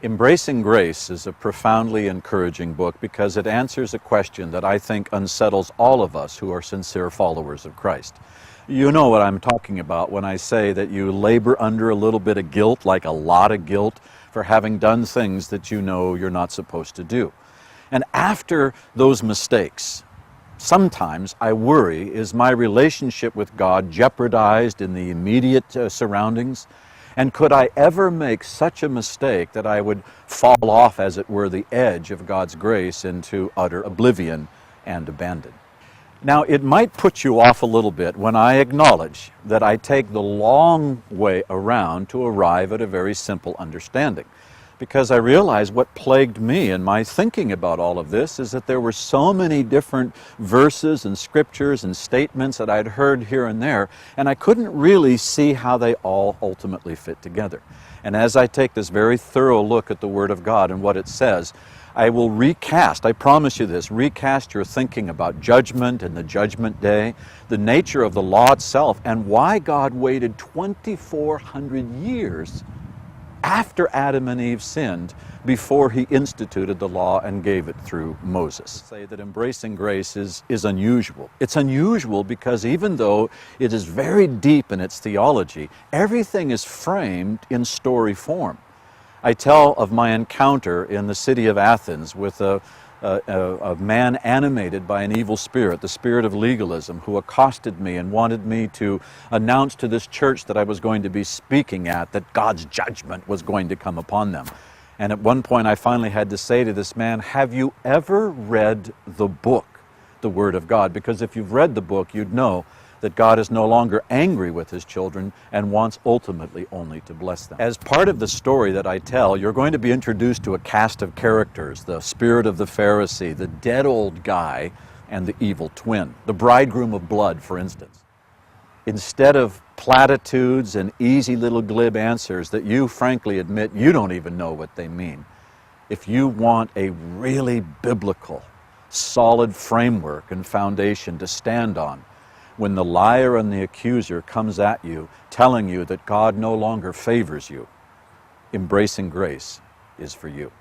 Embracing Grace is a profoundly encouraging book because it answers a question that I think unsettles all of us who are sincere followers of Christ. You know what I'm talking about when I say that you labor under a little bit of guilt, like a lot of guilt, for having done things that you know you're not supposed to do. And after those mistakes, sometimes I worry, is my relationship with God jeopardized in the immediate surroundings? And could I ever make such a mistake that I would fall off, as it were, the edge of God's grace into utter oblivion and abandon? Now, it might put you off a little bit when I acknowledge that I take the long way around to arrive at a very simple understanding. Because I realize what plagued me in my thinking about all of this is that there were so many different verses and scriptures and statements that I'd heard here and there, and I couldn't really see how they all ultimately fit together. And as I take this very thorough look at the Word of God and what it says, I will recast, I promise you this, recast your thinking about judgment and the judgment day, the nature of the law itself, and why God waited 2,400 years after Adam and Eve sinned before he instituted the law and gave it through Moses. Say that embracing grace is unusual. It's unusual because even though it is very deep in its theology, everything is framed in story form. I tell of my encounter in the city of Athens with a man animated by an evil spirit, the spirit of legalism, who accosted me and wanted me to announce to this church that I was going to be speaking at that God's judgment was going to come upon them. And at one point I finally had to say to this man, have you ever read the book, the Word of God? Because if you've read the book, you'd know that God is no longer angry with His children and wants ultimately only to bless them. As part of the story that I tell, you're going to be introduced to a cast of characters: the spirit of the Pharisee, the dead old guy, and the evil twin. The bridegroom of blood, for instance. Instead of platitudes and easy little glib answers that you frankly admit you don't even know what they mean, if you want a really biblical, solid framework and foundation to stand on, when the liar and the accuser comes at you telling you that God no longer favors you, embracing grace is for you.